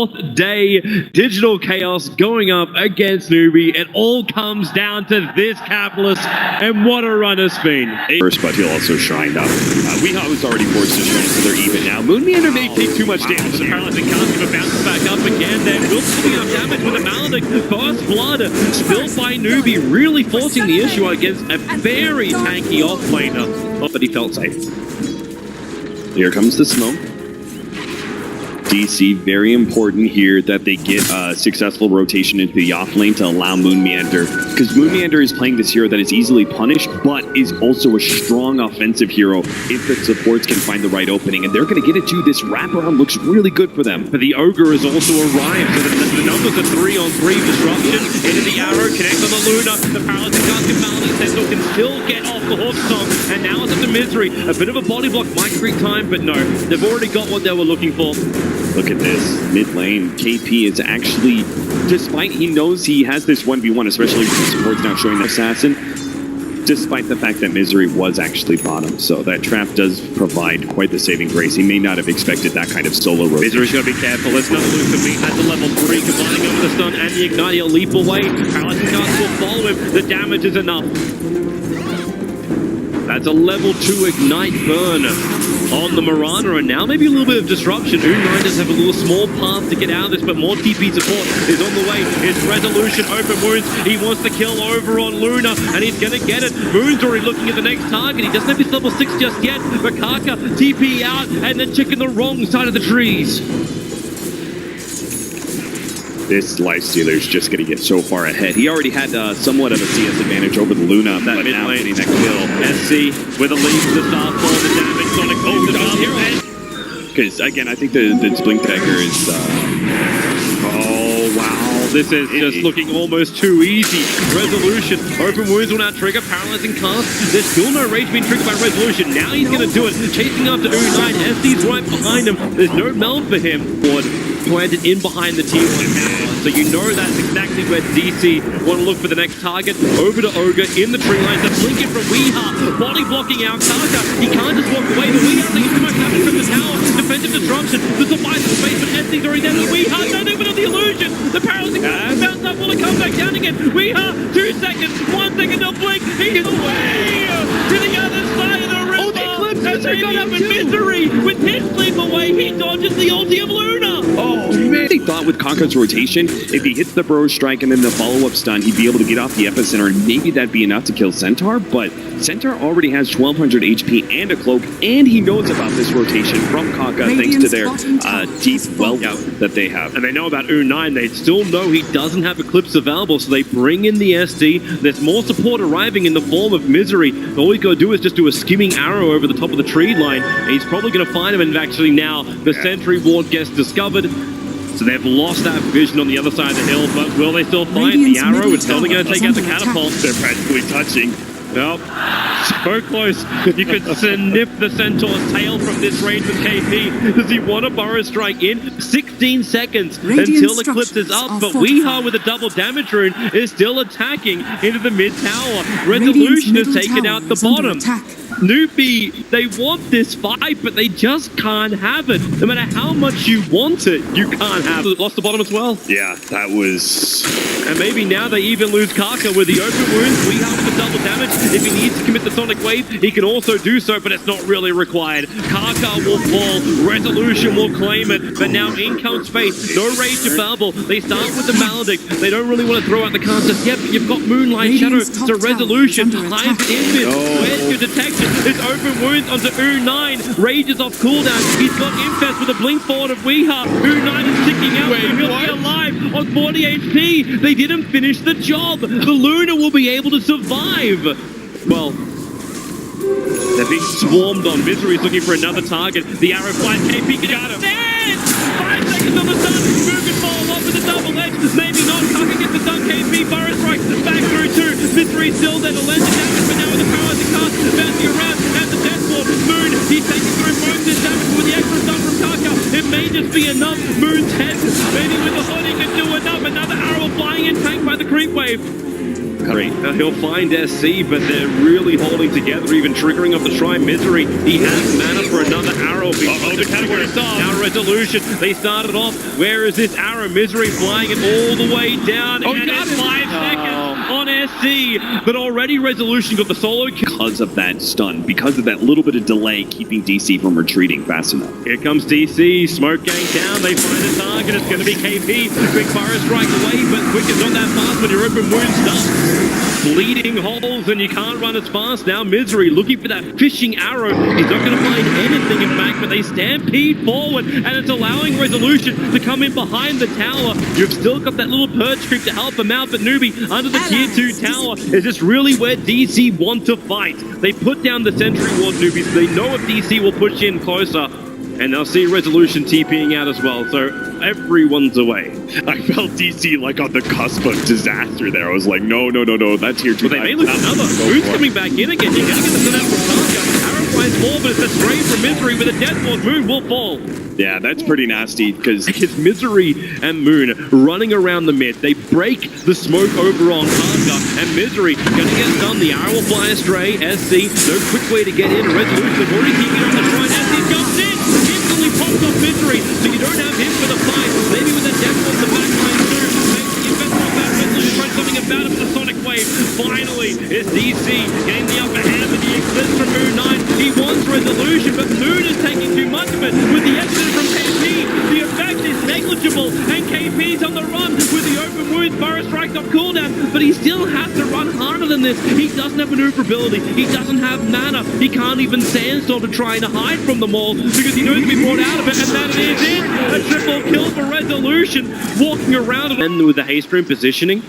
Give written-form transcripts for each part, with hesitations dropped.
4th day, Digital Chaos going up against Newbee. It all comes down to this Capitalist, and what a run it's been. First, but he'll also shine up. Weehaw was already forced to shine, so they're even now. Moonmeander may take too much damage. The Paralyzing can't give a bounce back up again. Then will picking up damage with the Maledict. First blood spilled by Newbee, really forcing the issue against a very tanky off-laner. But he felt safe. Here comes the smoke. DC, very important here that they get a successful rotation into the off lane to allow Moonmeander. Because Moonmeander is playing this hero that is easily punished, but is also a strong offensive hero if the supports can find the right opening. And they're going to get it too. This wraparound looks really good for them. But the Ogre has also arrived. So the numbers are 3-on-3 disruption. Into the arrow, connect on the Luna. The Paralyzing can't get Maledict. Sentinel can still get off the Hawk Stomp. And now it's up to Misery. A bit of a body block might create time, but no. They've already got what they were looking for. Look at this, mid lane, KP is actually, despite he knows he has this 1v1, especially with the supports now showing the assassin, despite the fact that Misery was actually bottom. So that trap does provide quite the saving grace. He may not have expected that kind of solo rotation. Misery's got to be careful. Let's not lose the beat at the level 3, combining over the stun and the ignite. He'll leap away. Paralyzing Cast will follow him. The damage is enough. That's a level 2 ignite burn on the Marana, and now maybe a little bit of disruption. U9 does have a little small path to get out of this, but more TP support is on the way. It's Resolution, open wounds. He wants to kill over on Luna, and he's going to get it. Moon's already looking at the next target. He doesn't have his level 6 just yet, but Kaka TP out, and then checking the wrong side of the trees. This Lifestealer is just going to get so far ahead. He already had somewhat of a CS advantage over the Luna, that but mid now lane, getting that kill. SC with a lead to the start for the damage. Sonic the Because again, I think the Blink Dagger is... oh, wow. This is just looking almost too easy. Resolution. Open wounds will now trigger. Paralyzing cast. There's still no rage being triggered by Resolution. Now he's going to do it. Chasing after U9. SC's right behind him. There's no meld for him. Planted in behind the T1 now. So you know that's exactly where DC want to look for the next target. Over to Ogre in the tree lines. The blinking from Weehaw. Body blocking out Kaka. He can't just walk away. But Weehaw taking too much damage from the tower. Defensive disruption. The survival space, but SC's already down. Weehaw, no, they've got the illusion. The paralyzing bounce up. Will it come back down again? Weehaw, 2 seconds. 1 second, they'll blink. He's away to the other side of the river. Oh, the Eclipse and they got up in Misery. With his sleep away, he dodges the ulti of Luna. Oh, man. They thought with Kaka's rotation, if he hits the Bro Strike and then the follow-up stun, he'd be able to get off the epicenter, and maybe that'd be enough to kill Centaur, but Centaur already has 1200 HP and a cloak, and he knows about this rotation from Kaka thanks to their deep wealth that they have. And they know about U9. They still know he doesn't have Eclipse available, so they bring in the SD. There's more support arriving in the form of Misery. All he's got to do is just do a skimming arrow over the top of the tree line, and he's probably going to find him, and actually now the Sentry Ward gets discovered. So they've lost that vision on the other side of the hill, but will they still find the arrow? It's probably going to take out the catapult. They're practically touching. Nope. So close. You could sniff the Centaur's tail from this range with KP. Does he want to Burrow Strike in? 16 seconds until Eclipse is up, but Weehaw with a double damage rune is still attacking into the mid tower. Resolution has taken out the bottom. Newbee, they want this fight, but they just can't have it. No matter how much you want it, you can't have it. Lost the bottom as well. Yeah, that was... And maybe now they even lose Kaka with the open wounds. Weehaw with the double damage. If he needs to commit the Sonic Wave, he can also do so, but it's not really required. Kaka will fall. Resolution will claim it. But now in comes Faith. No rage available. They start with the Maledict. They don't really want to throw out the casters yet, but you've got Moonlight Shadow. So Resolution hides in mid. Where's your detection? It's open wounds onto U9. Rage is off cooldown. He's got Infest with a blink forward of Weehaw. U9 is ticking out. He'll be alive on 40 HP. They didn't finish the job. The Luna will be able to survive. Well, they're being swarmed on. Misery's looking for another target. The arrow flies. KP got him. 5 seconds on the sun. Move and fall off with a double edge. Maybe not. Kaka gets the stun. KP Burrow Strike back through 2. Misery still there to land the damage, but now with the paralyzing cast bouncing around and the death ward. Moon, he's taking through most of this damage with the extra stun from Kaka. It may just be enough. Moon's head, maybe with the hood he can do enough. Another arrow flying in, tanked by the creep wave. Great. He'll find SC, but they're really holding together, even triggering off the Shrine Misery. He has mana for another arrow. The category star. Now Resolution. They started off. Where is this arrow? Misery flying it all the way down. Oh, and got it's it. 5 seconds on SC. But already Resolution got the solo kill. Because of that stun, because of that little bit of delay, keeping DC from retreating fast enough. Here comes DC. Smoke gang down. They find a target. It's going to be KP. Quick fire strike away, but quick is not that fast when you're open wound stuff. Bleeding holes and you can't run as fast. Now Misery looking for that fishing arrow. He's not going to find anything in fact, but they stampede forward and it's allowing Resolution to come in behind the tower. You've still got that little perch creep to help him out, but Newbee under the tier 2 tower is just really where DC want to fight. They put down the sentry ward, Newbee, so they know if DC will push in closer. And they'll see Resolution TPing out as well, so everyone's away. I felt DC like on the cusp of disaster there. I was like, no, that's here too. But they may lose another. Moon's coming back in again. You're going to get the Synapse from Saksa. Arrow flies forward, but it's a stray from Misery with a death ward. Moon will fall. Yeah, that's pretty nasty because it's Misery and Moon running around the mid. They break the smoke over on Kaka, and Misery gonna get done. The arrow will fly astray. SC, no quick way to get in. Resolution already keeping on the shrine. SC jumps in, instantly pops off Misery, so you don't have him for the fight. Maybe with a death on the backline too. Maybe you better not back. Resolution trying something about it with the Sonic Wave. Finally, it's DC getting the upper hand with the Eclipse from Moon 9. He wants Resolution, but Moon is taking too much of it with the exit from KP. The effect is negligible, and KP's on the run with the open wounds. Burrow strikes off cooldown, but he still has to run harder than this. He doesn't have maneuverability. He doesn't have mana. He can't even sandstorm to try and hide from them all because he knows to be brought out of it, and that is it. A triple kill for Resolution, walking around and with the haste room positioning.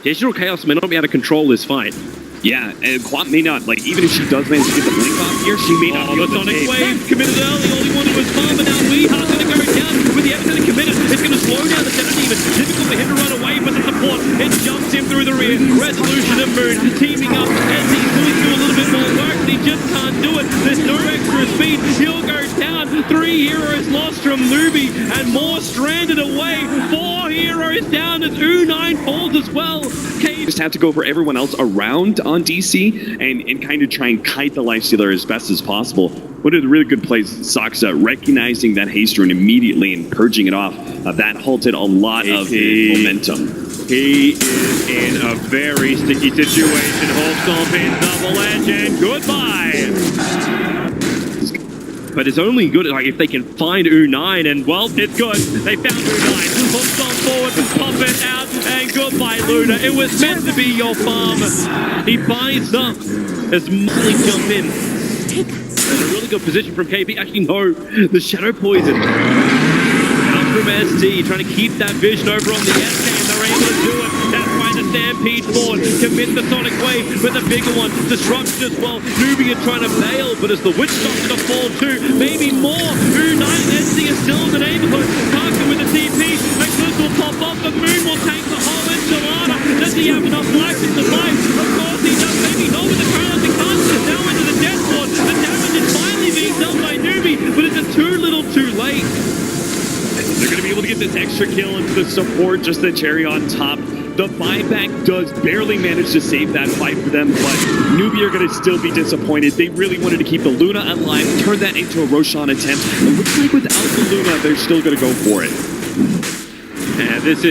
Digital Chaos may not be able to control this fight. yeah, and Quap may not, like, even if she does manage to get the blink off here, she may not be the able to Sonic take. Wave committed early, all he wanted was farm, but now Weehar's going to go down with the epicenter committed. It's going to slow down the Genting even. Difficult for him to run away, but the support, it jumps him through the rear. Resolution and Moon teaming up as he's going to do a little bit more work, but he just can't do it. There's no extra speed. He'll go down. 3 heroes lost from Newbee and more stranded away. 4 heroes down as U9 falls as well. Just have to go for everyone else around on DC and kind of try and kite the Lifestealer as best as possible. One of the really good plays, Saksa recognizing that haste rune immediately and purging it off. That halted a lot of his momentum. He is in a very sticky situation. Hole stomp in, double edge, and goodbye. But it's only good like if they can find U9, and well, it's good. They found U9. Hole stomp forward, pop it out, and goodbye, Luna. It was meant to be your farm. He buys up as Molly jump in. That's a really good position from KP. Actually, no, the Shadow Poison. Out from ST, trying to keep that vision over on the SK, and they're able to do it. That's why the Stampede forward, commit the Sonic Wave with a bigger one. Disruption as well. Newbee are trying to bail, but as the Witch Doc's going to fall too, maybe more. U9 and ST is still in the neighborhood. Parker with the TP. Eclipse will pop off, but Moon will take the whole enchilada. Does he have enough life to survive? Of course he does. Maybe not with the Crown of the Gun. Now into the Death Ward. The damage is finally being done by Newbee, but it's too little too late. They're going to be able to get this extra kill into the support, just the cherry on top. The buyback does barely manage to save that fight for them, but Newbee are going to still be disappointed. They really wanted to keep the Luna alive, turn that into a Roshan attempt. It looks like without the Luna, they're still going to go for it. Yeah, this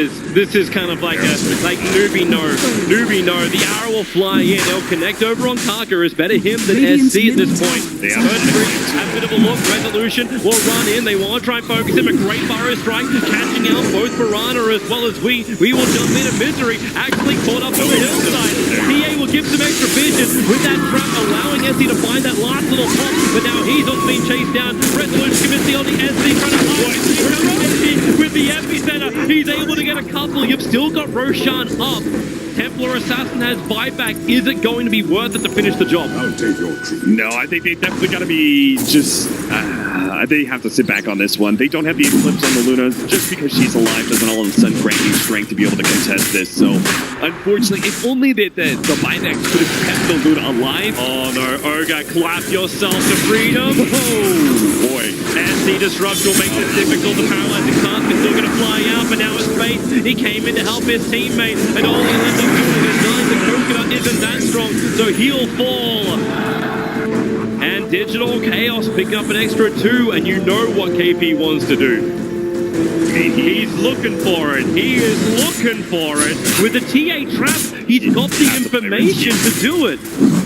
is kind of like Newbee no. The arrow will fly in. They'll connect over on Kaka. It's better him than SC at this point. They have a bit of a look. Resolution will run in. They want to try and focus him. A great burrow strike, catching out both Piranha as well as we. We will jump in. Misery actually caught up on the hillside. PA will give some extra vision with that trap, allowing SC to find that last little pop. But now he's also being chased down. Resolution commits the only SC trying to fight with the epicenter. He's able to get a couple. You've still got Roshan up. Templar Assassin has buyback. Is it going to be worth it to finish the job? I'll take your truth. No, I think they definitely got to be just... they have to sit back on this one. They don't have the Eclipse on the Luna. Just because she's alive doesn't all of a sudden grant you strength to be able to contest this. So, unfortunately, if only the buyback could have kept the Luna alive. Oh no, Oga, clap yourself to freedom. Oh, boy. SC Disrupt will make this difficult. The paralyzing task is still going to fly out, but now it's Fate. He came in to help his teammate, and all he ends up doing is 9 the coconut isn't that strong, so he'll fall. And Digital Chaos picking up an extra 2, and you know what KP wants to do. He's looking for it. He is looking for it. With the TA trap, he's got the information to do it.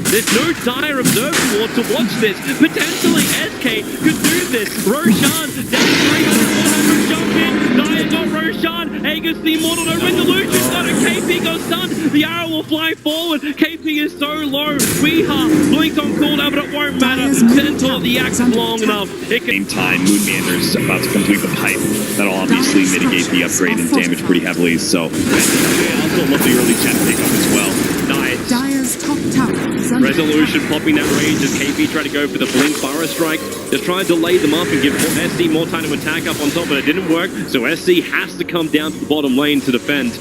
There's no dire observer board to watch this. Potentially, SK could do this. Roshan, down 300, 400, jump in. Dire got Roshan. Aegis the Immortal, no resolution. Got it. KP got stunned. The arrow will fly forward. KP is so low. Weeha blinked on cooldown, but it won't matter. Centaur the axe long enough. Same time, Moonmeander's about to complete the pipe. That'll obviously mitigate the upgrade and damage pretty heavily, so I also love the early gen pickup as well. Nice. Dire's top tower is under Resolution popping that range as KP tried to go for the blink Burrow strike. Just try and delay them up and give SC more time to attack up on top, but it didn't work, so SC has to come down to the bottom lane to defend.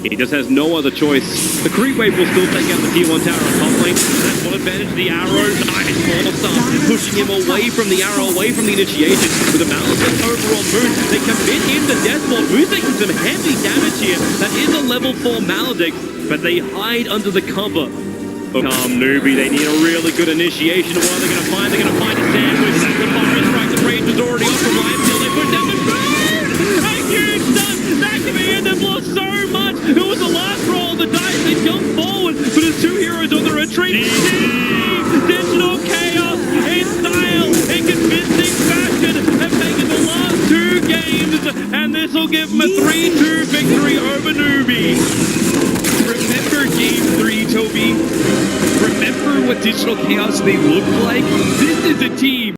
He just has no other choice. The creep wave will still take out the tier 1 tower on top lane. That's one advantage of the arrow. Nice ball stuff, pushing him away from the arrow, away from the initiation. With a Malice over on Moon, they commit him to death ball. Moon's taking some heavy damage here. That is a level 4 Maledict, but they hide under the cover. Newbee, they need a really good initiation. What are they going to find? They're going to find a sandwich. The fire strike, the range is already off from Ryan Hill. They put down the Moon! A huge stun! That could be it. They've lost so much. It was the last roll. The dice, they jumped forward, but there's 2 heroes on the retreat. Digital Chaos in style, in convincing fashion, have taken the last 2 games, and this will give them a 3-2 victory over Newbee. Remember Game 3, Toby? Remember what Digital Chaos they looked like? This is a team